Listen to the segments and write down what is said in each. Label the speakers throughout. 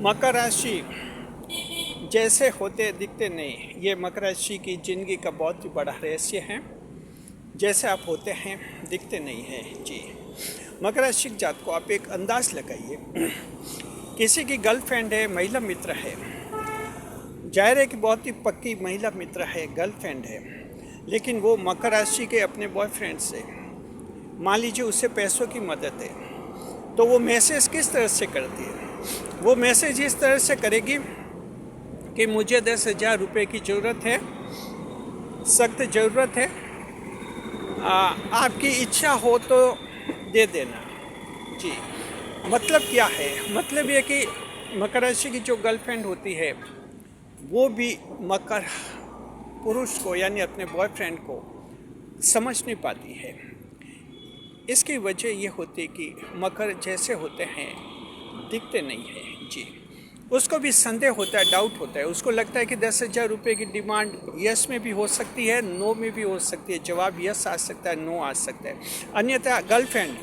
Speaker 1: मकर राशि जैसे होते दिखते नहीं, ये मकर राशि की जिंदगी का बहुत ही बड़ा रहस्य है। जैसे आप होते हैं दिखते नहीं हैं जी। मकर राशि के जात को आप एक अंदाज लगाइए। किसी की गर्लफ्रेंड है, महिला मित्र है, जाहिर है कि बहुत ही पक्की महिला मित्र है, गर्लफ्रेंड है, लेकिन वो मकर राशि के अपने बॉयफ्रेंड से, मान लीजिए उससे पैसों की मदद है, तो वो मैसेज किस तरह से करती है? वो मैसेज इस तरह से करेगी कि मुझे 10,000 रुपये की ज़रूरत है, सख्त ज़रूरत है, आपकी इच्छा हो तो दे देना जी। मतलब क्या है? मतलब ये कि मकर राशि की जो गर्लफ्रेंड होती है वो भी मकर पुरुष को यानी अपने बॉयफ्रेंड को समझ नहीं पाती है। इसकी वजह ये होती है कि मकर जैसे होते हैं दिखते नहीं हैं जी। उसको भी संदेह होता है, डाउट होता है, उसको लगता है कि 10,000 रुपये की डिमांड यस में भी हो सकती है, नो में भी हो सकती है, जवाब यस आ सकता है, नो आ सकता है। अन्यथा गर्लफ्रेंड,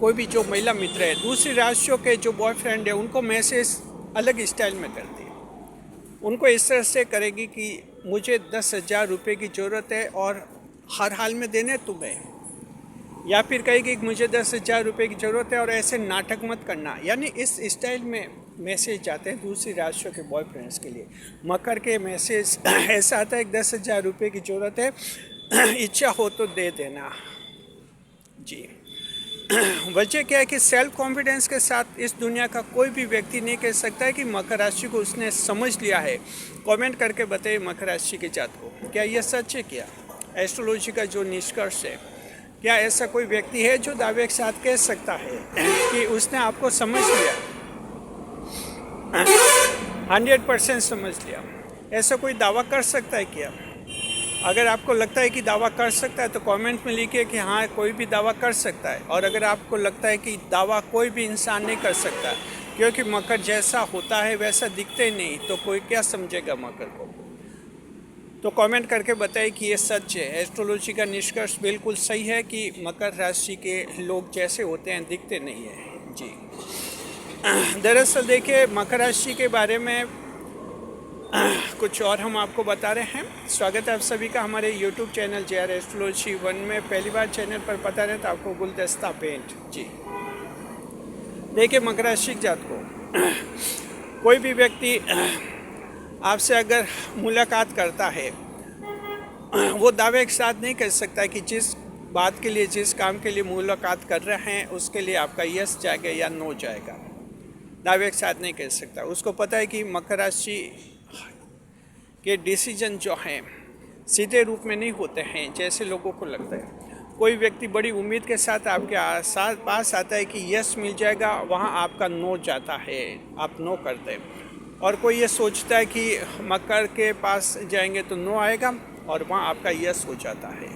Speaker 1: कोई भी जो महिला मित्र है, दूसरी राशियों के जो बॉयफ्रेंड है, उनको मैसेज अलग स्टाइल में करती है। उनको इस तरह से करेगी कि मुझे 10,000 रुपये की ज़रूरत है और हर हाल में देने तुम्हें, या फिर कहेगी कि मुझे 10,000 रुपये की ज़रूरत है और ऐसे नाटक मत करना। यानी इस स्टाइल में मैसेज जाते हैं दूसरी राशियों के बॉयफ्रेंड्स के लिए। मकर के मैसेज ऐसा आता है कि 10,000 रुपये की ज़रूरत है, इच्छा हो तो दे देना जी। वजह क्या है कि सेल्फ कॉन्फिडेंस के साथ इस दुनिया का कोई भी व्यक्ति नहीं कह सकता है कि मकर राशि को उसने समझ लिया है। कमेंट करके बताइए मकर राशि के जात को, क्या यह सच है? क्या एस्ट्रोलॉजी का जो निष्कर्ष है, क्या ऐसा कोई व्यक्ति है जो दावे के साथ कह सकता है कि उसने आपको समझ लिया, 100% समझ लिया? ऐसा कोई दावा कर सकता है क्या? अगर आपको लगता है कि दावा कर सकता है तो कमेंट में लिखिए कि हाँ, कोई भी दावा कर सकता है। और अगर आपको लगता है कि दावा कोई भी इंसान नहीं कर सकता, क्योंकि मकर जैसा होता है वैसा दिखते ही नहीं, तो कोई क्या समझेगा मकर को? तो कमेंट करके बताइए कि ये सच है। एस्ट्रोलॉजी का निष्कर्ष बिल्कुल सही है कि मकर राशि के लोग जैसे होते हैं दिखते नहीं हैं जी। दरअसल देखिए, मकर राशि के बारे में कुछ और हम आपको बता रहे हैं। स्वागत है आप सभी का हमारे YouTube चैनल JR एस्ट्रोलॉजी 1 में। पहली बार चैनल पर पता रहे तो आपको गुलदस्ता पेंट जी। देखिए, मकर राशि के जात को कोई भी व्यक्ति आपसे अगर मुलाकात करता है, वो दावे के साथ नहीं कह सकता कि जिस बात के लिए, जिस काम के लिए मुलाकात कर रहे हैं उसके लिए आपका यस जाएगा या नो जाएगा। दावे के साथ नहीं कह सकता। उसको पता है कि मकर राशि के डिसीजन जो हैं सीधे रूप में नहीं होते हैं जैसे लोगों को लगता है। कोई व्यक्ति बड़ी उम्मीद के साथ आपके पास आता है कि यस मिल जाएगा, वहाँ आपका नो जाता है, आप नो करते हैं। और कोई ये सोचता है कि मकर के पास जाएंगे तो नो आएगा और वहाँ आपका यस हो जाता है।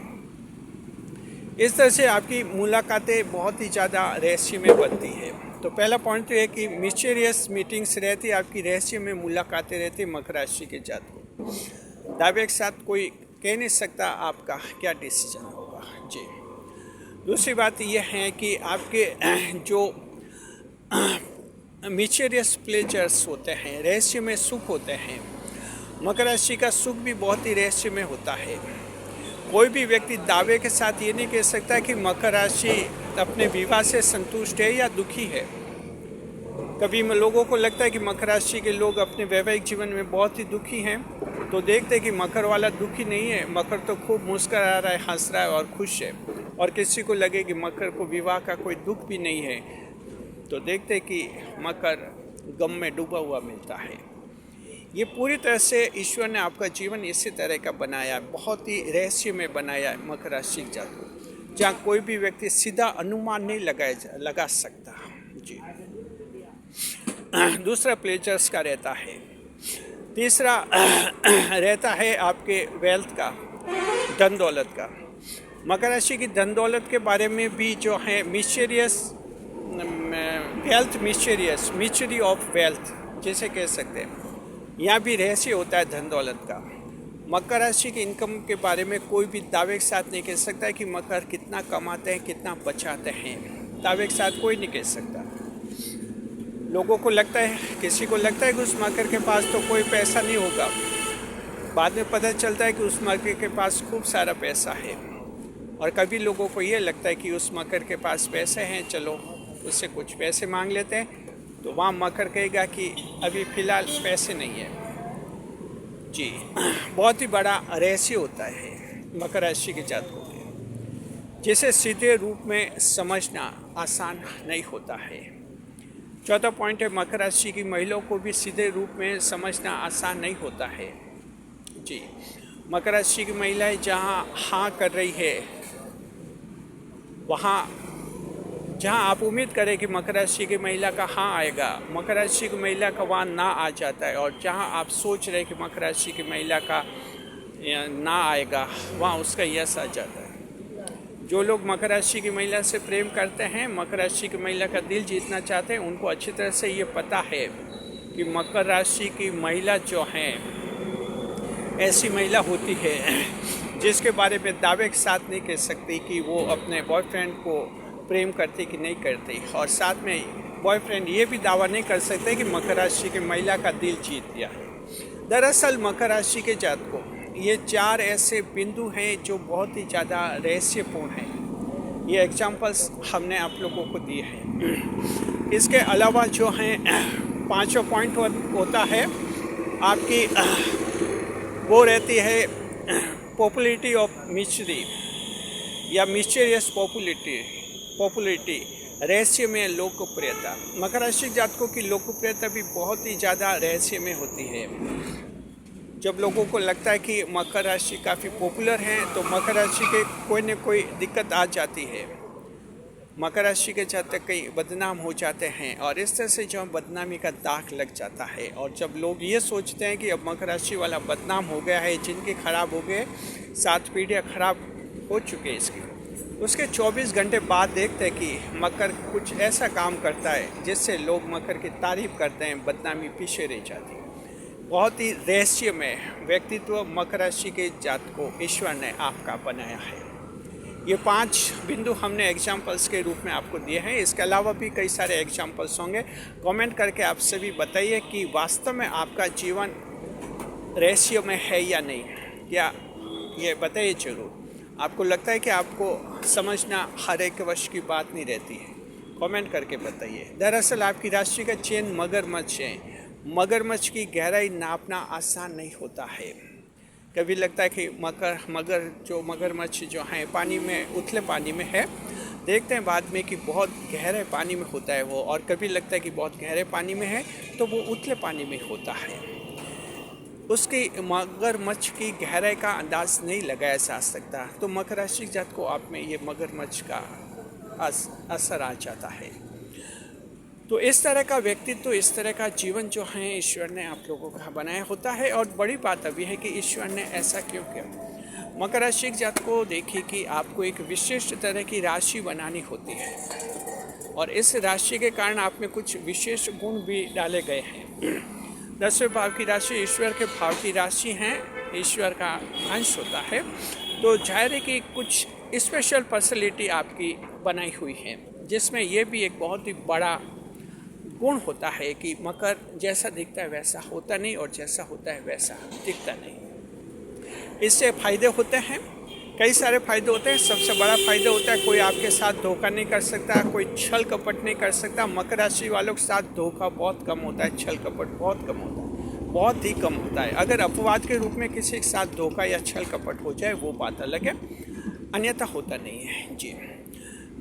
Speaker 1: इस तरह से आपकी मुलाकातें बहुत ही ज़्यादा रहस्य में बनती है। तो पहला पॉइंट तो है कि मिस्टीरियस मीटिंग्स रहती है, आपकी रहस्य में मुलाकातें रहती है मकर राशि के जात को। दावे के साथ कोई कह नहीं सकता आपका क्या डिसीजन होगा जी। दूसरी बात यह है कि आपके जो मिस्टीरियस प्लेजर्स होते हैं, रहस्य में सुख होते हैं, मकर राशि का सुख भी बहुत ही रहस्य में होता है। कोई भी व्यक्ति दावे के साथ ये नहीं कह सकता कि मकर राशि अपने विवाह से संतुष्ट है या दुखी है। कभी लोगों को लगता है कि मकर राशि के लोग अपने वैवाहिक जीवन में बहुत ही दुखी हैं, तो देखते हैं कि मकर वाला दुखी नहीं है, मकर तो खूब मुस्कुरा रहा है, हंस रहा है और खुश है। और किसी को लगे कि मकर को विवाह का कोई दुख भी नहीं है, तो देखते हैं कि मकर गम में डूबा हुआ मिलता है। ये पूरी तरह से ईश्वर ने आपका जीवन इसी तरह का बनाया, बहुत ही रहस्य में बनाया है मकर राशि के जात को, जहाँ कोई भी व्यक्ति सीधा अनुमान नहीं लगा सकता जी। दूसरा प्लेजर्स का रहता है। तीसरा रहता है आपके वेल्थ का, धन दौलत का। मकर राशि की धन दौलत के बारे में भी जो है mysterious wealth, mystery of wealth जैसे कह सकते हैं, यहाँ भी रहस्य होता है धन दौलत का। मकर राशि के इनकम के बारे में कोई भी दावे के साथ नहीं कह सकता कि मकर कितना कमाते हैं, कितना बचाते हैं। दावे के साथ कोई नहीं कह सकता। लोगों को लगता है, किसी को लगता है कि उस मकर के पास तो कोई पैसा नहीं होगा, बाद में पता चलता है कि उस मकर के पास खूब सारा पैसा है। और कभी लोगों को ये लगता है कि उस मकर के पास पैसे हैं, चलो उससे कुछ पैसे मांग लेते हैं, तो वहाँ मकर कहेगा कि अभी फ़िलहाल पैसे नहीं है। जी, बहुत ही बड़ा रहस्य होता है मकर राशि के जातकों में, जिसे सीधे रूप में समझना आसान नहीं होता है। चौथा पॉइंट है, मकर राशि की महिलाओं को भी सीधे रूप में समझना आसान नहीं होता है। जी, मकर राशि की महिलाएं जहाँ हाँ कर रही है, वहाँ जहाँ आप उम्मीद करें कि मकर राशि की महिला का हाँ आएगा, मकर राशि की महिला का वहाँ ना आ जाता है। और जहाँ आप सोच रहे कि मकर राशि की महिला का ना आएगा, वहाँ उसका यस आ जाता है। जो लोग मकर राशि की महिला से प्रेम करते हैं, मकर राशि की महिला का दिल जीतना चाहते हैं, उनको अच्छी तरह से ये पता है कि मकर राशि की महिला जो हैं, ऐसी महिला होती है जिसके बारे में दावे के साथ नहीं कह सकती कि वो अपने बॉयफ्रेंड को प्रेम करती कि नहीं करती। और साथ में बॉयफ्रेंड ये भी दावा नहीं कर सकते कि मकर राशि की महिला का दिल जीत लिया है। दरअसल मकर राशि के जातकों, ये 4 ऐसे बिंदु हैं जो बहुत ही ज़्यादा रहस्यपूर्ण हैं। ये एग्जाम्पल्स हमने आप लोगों को दिए हैं। इसके अलावा जो हैं 5वां पॉइंट होता है आपकी, वो रहती है पॉपुलैरिटी ऑफ मिस्ट्री या मिस्टीरियस पॉपुलैरिटी, रहस्य में लोकप्रियता। मकर राशि जातकों की लोकप्रियता भी बहुत ही ज़्यादा रहस्य में होती है। जब लोगों को लगता है कि मकर राशि काफ़ी पॉपुलर है, तो मकर राशि के कोई न कोई दिक्कत आ जाती है। मकर राशि के जातक कई बदनाम हो जाते हैं और इस तरह से जो बदनामी का दाग लग जाता है। और जब लोग ये सोचते हैं कि अब मकर राशि वाला बदनाम हो गया है, जिनके खराब हो गए, 7 पीढ़ियाँ खराब हो चुके हैं इसकी, उसके 24 घंटे बाद देखते हैं कि मकर कुछ ऐसा काम करता है जिससे लोग मकर की तारीफ करते हैं, बदनामी पीछे रह जाती है। बहुत ही रहस्यमय व्यक्तित्व मकर राशि के जातकों ईश्वर ने आपका बनाया है। ये 5 बिंदु हमने एग्जाम्पल्स के रूप में आपको दिए हैं। इसके अलावा भी कई सारे एग्जाम्पल्स होंगे। कमेंट करके आप सभी बताइए कि वास्तव में आपका जीवन रहस्यमय है या नहीं, क्या ये बताइए ज़रूर। आपको लगता है कि आपको समझना हर एक वश की बात नहीं रहती है, कमेंट करके बताइए। दरअसल आपकी राशि का चेन मगरमच्छ है। मगरमच्छ की गहराई नापना आसान नहीं होता है। कभी लगता है कि मगरमच्छ जो हैं पानी में, उथले पानी में है, देखते हैं बाद में कि बहुत गहरे पानी में होता है वो। और कभी लगता है कि बहुत गहरे पानी में है तो वो उथले पानी में होता है। उसकी मगरमच्छ की गहराई का अंदाज नहीं लगाया जा सकता। तो मकर राशि जात को आप में ये मगरमच्छ का असर आ जाता है। तो इस तरह का व्यक्तित्व, इस तरह का जीवन जो है ईश्वर ने आप लोगों का बनाया होता है। और बड़ी बात अभी है कि ईश्वर ने ऐसा क्यों किया। मकर राशि जात को देखिए कि आपको एक विशिष्ट तरह की राशि बनानी होती है और इस राशि के कारण आप में कुछ विशेष गुण भी डाले गए हैं। 10वें भाव की राशि ईश्वर के भाव की राशि हैं, ईश्वर का अंश होता है। तो जाहिर है कि कुछ स्पेशल पर्सनैलिटी आपकी बनाई हुई है, जिसमें ये भी एक बहुत ही बड़ा गुण होता है कि मकर जैसा दिखता है वैसा होता नहीं और जैसा होता है वैसा दिखता नहीं। इससे फ़ायदे होते हैं, कई सारे फ़ायदे होते हैं। सबसे बड़ा फ़ायदा होता है कोई आपके साथ धोखा नहीं कर सकता, कोई छल कपट नहीं कर सकता। मकर राशि वालों के साथ धोखा बहुत कम होता है, छल कपट बहुत कम होता है, बहुत ही कम होता है। अगर अपवाद के रूप में किसी के साथ धोखा या छल कपट हो जाए वो बात अलग है, अन्यथा होता नहीं है। जी,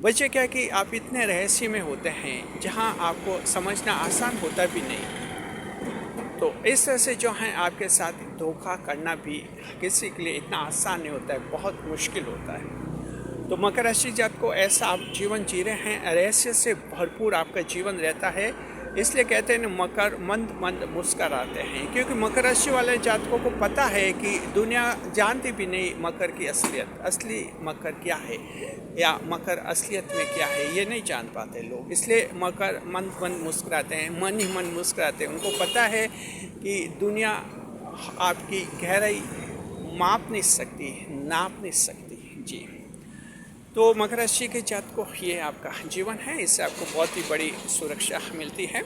Speaker 1: वजह क्या कि आप इतने रहस्य में होते हैं जहां आपको समझना आसान होता भी नहीं। तो इस तरह से जो है आपके साथ धोखा करना भी किसी के लिए इतना आसान नहीं होता है, बहुत मुश्किल होता है। तो मकर राशि जात को ऐसा आप जीवन जी रहे हैं, रहस्य से भरपूर आपका जीवन रहता है। इसलिए कहते हैं मकर मंद मंद मुस्कराते हैं, क्योंकि मकर राशि वाले जातकों को पता है कि दुनिया जानती भी नहीं मकर की असलियत, असली मकर क्या है या मकर असलियत में क्या है, ये नहीं जान पाते लोग। इसलिए मकर मंद मंद मुस्कुराते हैं, मन ही मन मुस्कुराते हैं। उनको पता है कि दुनिया आपकी गहराई माप नहीं सकती, नाप नहीं सकती। जी, तो मकर राशि के जात को ये आपका जीवन है, इससे आपको बहुत ही बड़ी सुरक्षा मिलती है।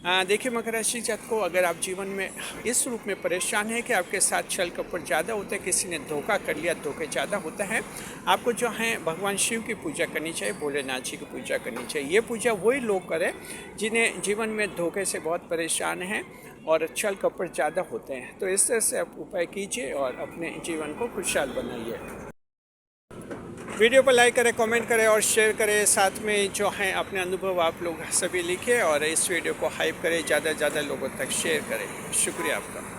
Speaker 1: देखिए मकर राशि जातक को, अगर आप जीवन में इस रूप में परेशान हैं कि आपके साथ छल कपट ज़्यादा होते हैं, किसी ने धोखा कर लिया, धोखे ज़्यादा होता है, आपको जो है भगवान शिव की पूजा करनी चाहिए, भोलेनाथ जी की पूजा करनी चाहिए। ये पूजा वही लोग करें जिन्हें जीवन में धोखे से बहुत परेशान हैं और छल कपट ज़्यादा होते हैं। तो इस तरह से आप उपाय कीजिए और अपने जीवन को खुशहाल बनाइए। वीडियो पर लाइक करें, कमेंट करें और शेयर करें। साथ में जो है अपने अनुभव आप लोग सभी लिखें और इस वीडियो को हाइप करें, ज़्यादा से ज़्यादा लोगों तक शेयर करें। शुक्रिया आपका।